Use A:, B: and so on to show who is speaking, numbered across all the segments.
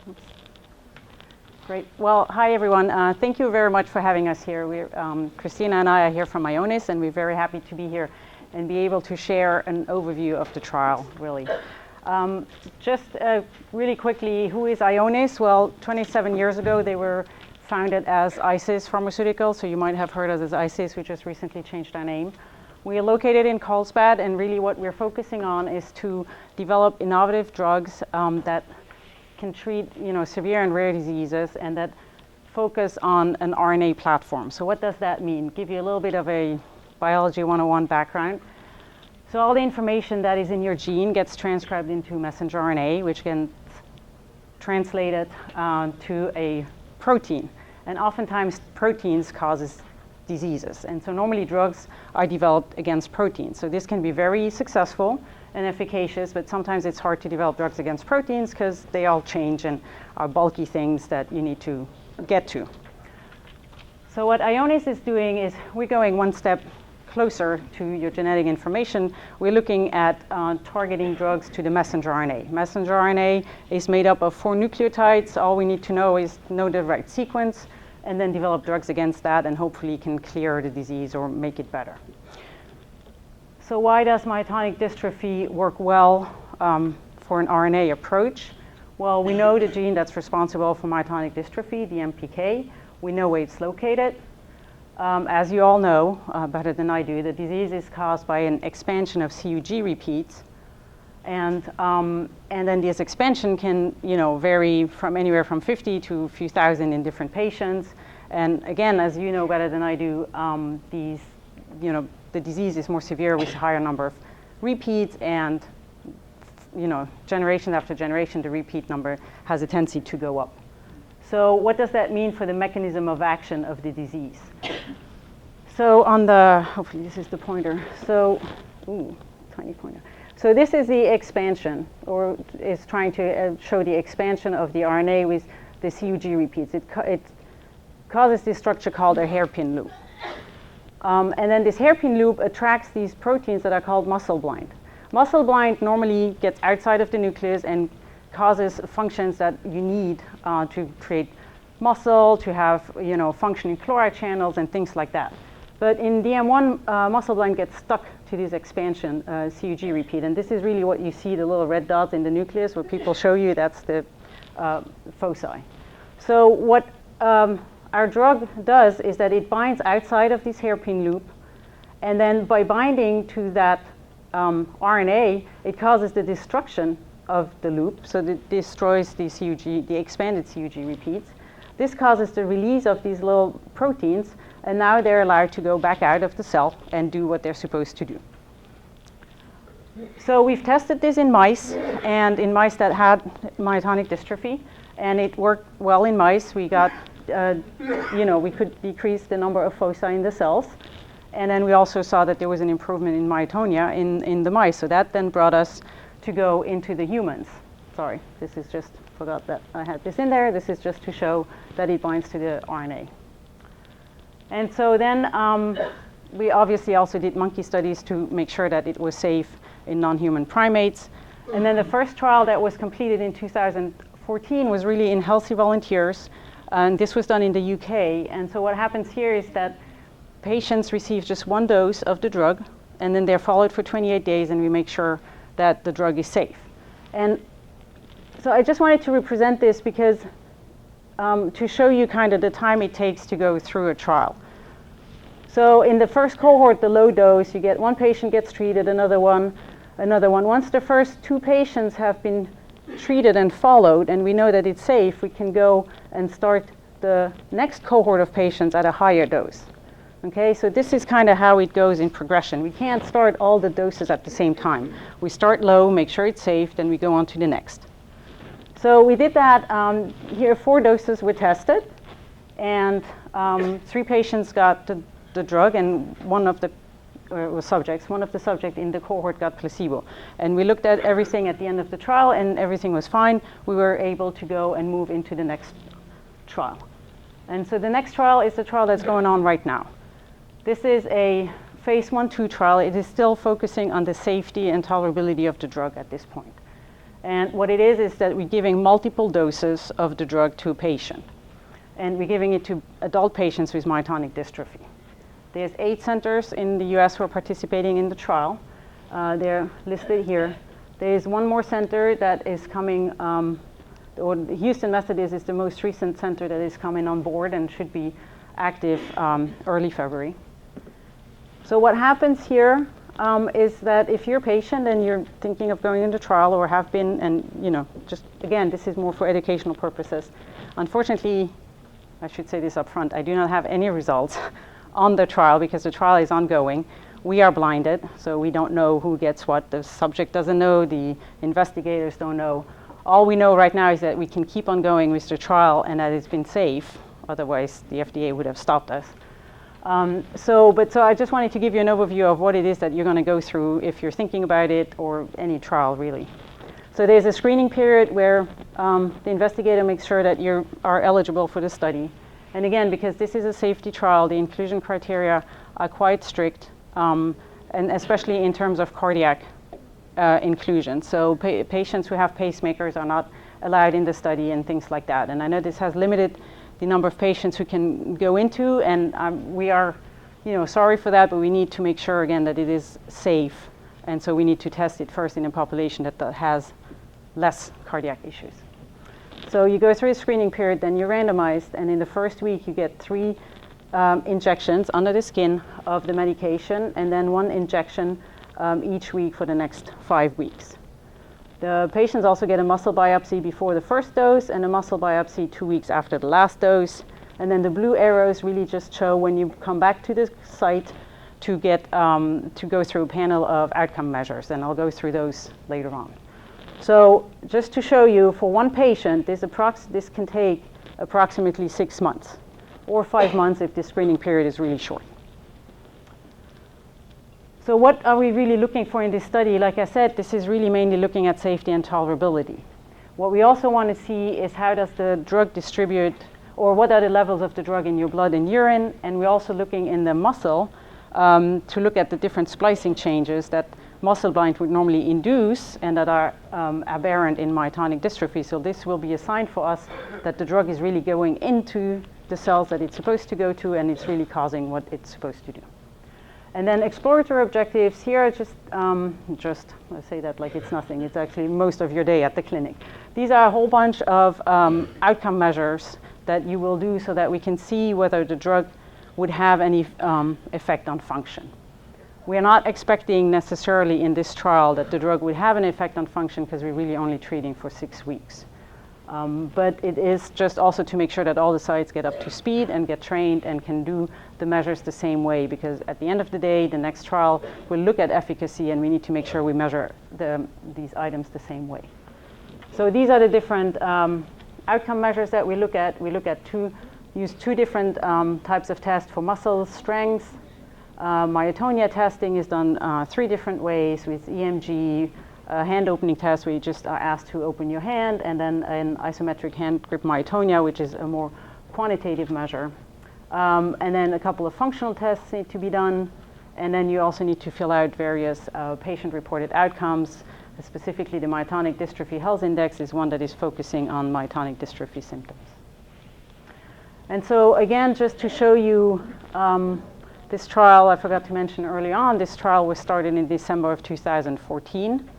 A: Oops. Great. Well, hi, everyone. Thank you very much for having us here. Christina and I are here from Ionis, and we're very happy to be here and be able to share an overview of the trial, really. Just really quickly, who is Ionis? Well, 27 years ago, they were founded as ISIS Pharmaceuticals, so you might have heard us as ISIS. We just recently changed our name. We are located in Carlsbad, and really what we're focusing on is to develop innovative drugs that can treat, severe and rare diseases, and that focus on an RNA platform. So what does that mean? Give you a little bit of a biology 101 background. So all the information that is in your gene gets transcribed into messenger RNA, which gets translated to a protein. And oftentimes proteins causes diseases. And so normally drugs are developed against proteins. So this can be very successful and efficacious, but sometimes it's hard to develop drugs against proteins because they all change and are bulky things that you need to get to. So what Ionis is doing is we're going one step closer to your genetic information. We're looking at targeting drugs to the messenger RNA. Messenger RNA is made up of 4 nucleotides. All we need to know is know the right sequence and then develop drugs against that, and hopefully can clear the disease or make it better. So why does myotonic dystrophy work well for an RNA approach? Well, we know the gene that's responsible for myotonic dystrophy, the MPK. We know where it's located. As you all know, better than I do, the disease is caused by an expansion of CUG repeats. And then this expansion can vary from anywhere from 50 to a few thousand in different patients. And again, as you know better than I do, the disease is more severe with a higher number of repeats, and generation after generation, the repeat number has a tendency to go up. So what does that mean for the mechanism of action of the disease? So hopefully this is the pointer. So, tiny pointer. So this is the expansion, or is trying to show the expansion of the RNA with the CUG repeats. It causes this structure called a hairpin loop. And then this hairpin loop attracts these proteins that are called muscle blind. Muscle blind normally gets outside of the nucleus and causes functions that you need to create muscle, to have functioning chloride channels and things like that. But in DM1, muscle blind gets stuck to this expansion CUG repeat, and this is really what you see, the little red dots in the nucleus, where people show you that's the foci. So what our drug does is that it binds outside of this hairpin loop, and then by binding to that RNA, it causes the destruction of the loop, so it destroys the CUG, the expanded CUG repeats. This causes the release of these little proteins, and now they're allowed to go back out of the cell and do what they're supposed to do. So we've tested this in mice, and in mice that had myotonic dystrophy, and it worked well in mice. We got, we could decrease the number of foci in the cells, and then we also saw that there was an improvement in myotonia in the mice. So that then brought us to go into the humans. Sorry, this is just, forgot that I had this in there. This is just to show that it binds to the RNA. And so then we obviously also did monkey studies to make sure that it was safe in non-human primates. And then the first trial that was completed in 2014 was really in healthy volunteers. And this was done in the UK. And so what happens here is that patients receive just 1 dose of the drug, and then they're followed for 28 days, and we make sure that the drug is safe. And so I just wanted to represent this because to show you kind of the time it takes to go through a trial. So in the first cohort, the low dose, you get 1 patient gets treated, another one. Once the first 2 patients have been treated and followed, and we know that it's safe, we can go and start the next cohort of patients at a higher dose. Okay, so this is kind of how it goes in progression. We can't start all the doses at the same time. We start low, make sure it's safe, then we go on to the next. So we did that. Here 4 doses were tested, and 3 patients got the drug, and one of the subjects in the cohort got placebo. And we looked at everything at the end of the trial, and everything was fine. We were able to go and move into the next trial. And so the next trial is the trial that's going on right now. This is a phase 1/2 trial. It is still focusing on the safety and tolerability of the drug at this point. And what it is that we're giving multiple doses of the drug to a patient. And we're giving it to adult patients with myotonic dystrophy. There's 8 centers in the US who are participating in the trial. They're listed here. There is one more center that is coming, or the Houston Methodist is the most recent center that is coming on board and should be active early February. So what happens here is that if you're a patient and you're thinking of going into trial or have been, and just again, this is more for educational purposes. Unfortunately, I should say this up front, I do not have any results on the trial because the trial is ongoing. We are blinded, so we don't know who gets what. The subject doesn't know, the investigators don't know. All we know right now is that we can keep on going with the trial and that it's been safe. Otherwise, the FDA would have stopped us. So I just wanted to give you an overview of what it is that you're going to go through if you're thinking about it or any trial, really. So there's a screening period where the investigator makes sure that you are eligible for the study. And again, because this is a safety trial, the inclusion criteria are quite strict, and especially in terms of cardiac inclusion. So patients who have pacemakers are not allowed in the study and things like that. And I know this has limited the number of patients who can go into, and we are, sorry for that, but we need to make sure again that it is safe, and so we need to test it first in a population that has less cardiac issues. So you go through a screening period, then you're randomized, and in the first week you get 3 injections under the skin of the medication, and then 1 injection each week for the next 5 weeks. The patients also get a muscle biopsy before the first dose and a muscle biopsy 2 weeks after the last dose. And then the blue arrows really just show when you come back to the site to get to go through a panel of outcome measures, and I'll go through those later on. So just to show you, for one patient, this can take approximately 6 months, or 5 months if the screening period is really short. So what are we really looking for in this study? Like I said, this is really mainly looking at safety and tolerability. What we also want to see is how does the drug distribute, or what are the levels of the drug in your blood and urine, and we're also looking in the muscle to look at the different splicing changes that muscle blind would normally induce and that are aberrant in myotonic dystrophy. So this will be a sign for us that the drug is really going into the cells that it's supposed to go to, and it's really causing what it's supposed to do. And then exploratory objectives here are just I say that like it's nothing. It's actually most of your day at the clinic. These are a whole bunch of outcome measures that you will do so that we can see whether the drug would have any effect on function. We are not expecting necessarily in this trial that the drug would have an effect on function because we're really only treating for 6 weeks. But it is just also to make sure that all the sites get up to speed and get trained and can do the measures the same way, because at the end of the day, the next trial will look at efficacy and we need to make sure we measure these items the same way. So these are the different outcome measures that we look at. We use 2 different types of tests for muscle strength. Myotonia testing is done 3 different ways with EMG, hand opening test where you just are asked to open your hand, and then an isometric hand grip myotonia, which is a more quantitative measure. And then a couple of functional tests need to be done, and then you also need to fill out various patient-reported outcomes. Specifically, the Myotonic Dystrophy Health Index is one that is focusing on myotonic dystrophy symptoms. And so again, just to show you this trial, I forgot to mention early on, this trial was started in December of 2014.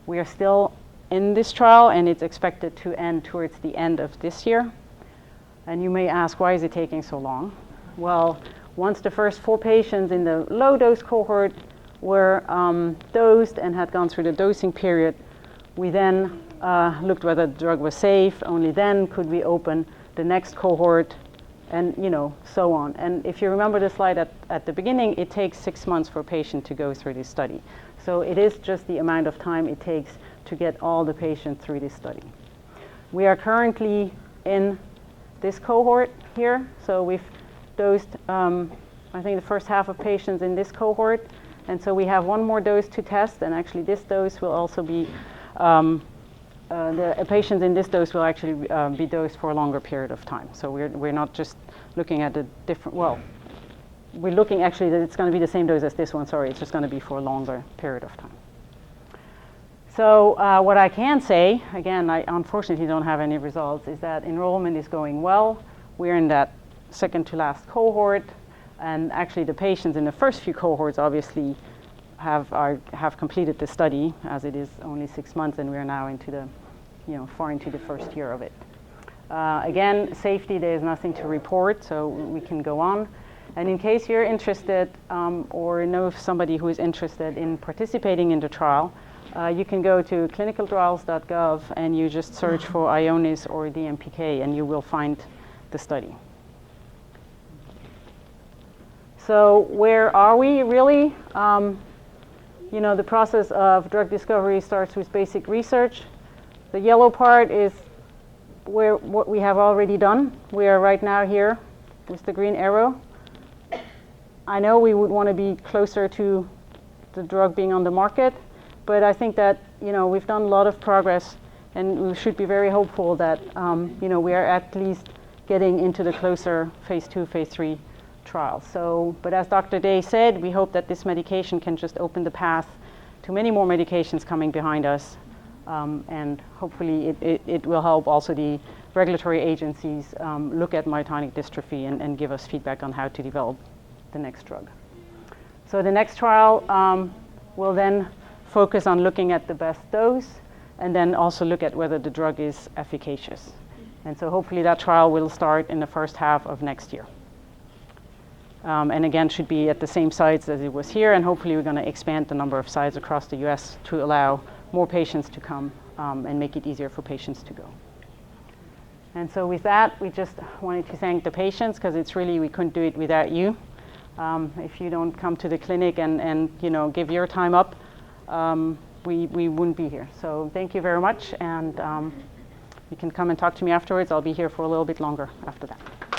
A: We are still in this trial, and it's expected to end towards the end of this year. And you may ask, why is it taking so long? Well, once the first 4 patients in the low dose cohort were dosed and had gone through the dosing period, we then looked whether the drug was safe. Only then could we open the next cohort, and so on. And if you remember the slide at the beginning, it takes 6 months for a patient to go through this study. So it is just the amount of time it takes to get all the patients through this study. We are currently in this cohort here. So we've dosed, I think, the first half of patients in this cohort. And so we have 1 more dose to test, and actually this dose will also be, the patients in this dose will actually be dosed for a longer period of time. So we're not just looking at the different, we're looking actually that it's going to be the same dose as this one, sorry, it's just going to be for a longer period of time. So what I can say, again, I unfortunately don't have any results, is that enrollment is going well. We're in that second to last cohort, and actually the patients in the first few cohorts obviously have completed the study, as it is only 6 months, and we're now into the, far into the first year of it. Again, safety, there's nothing to report, so we can go on. And in case you're interested or know of somebody who is interested in participating in the trial, you can go to clinicaltrials.gov and you just search for IONIS or DPMK and you will find the study. So where are we really? The process of drug discovery starts with basic research. The yellow part is what we have already done. We are right now here with the green arrow. I know we would want to be closer to the drug being on the market, but I think that we've done a lot of progress, and we should be very hopeful that we are at least getting into the closer phase 2, phase 3 trials. So, but as Dr. Day said, we hope that this medication can just open the path to many more medications coming behind us, and hopefully it will help also the regulatory agencies look at myotonic dystrophy and give us feedback on how to develop the next drug. So the next trial will then focus on looking at the best dose and then also look at whether the drug is efficacious. And so hopefully that trial will start in the first half of next year. And again, should be at the same sites as it was here, and hopefully we're going to expand the number of sites across the US to allow more patients to come and make it easier for patients to go. And so with that, we just wanted to thank the patients, because it's really, we couldn't do it without you. If you don't come to the clinic and give your time up, we wouldn't be here. So thank you very much, and you can come and talk to me afterwards. I'll be here for a little bit longer after that.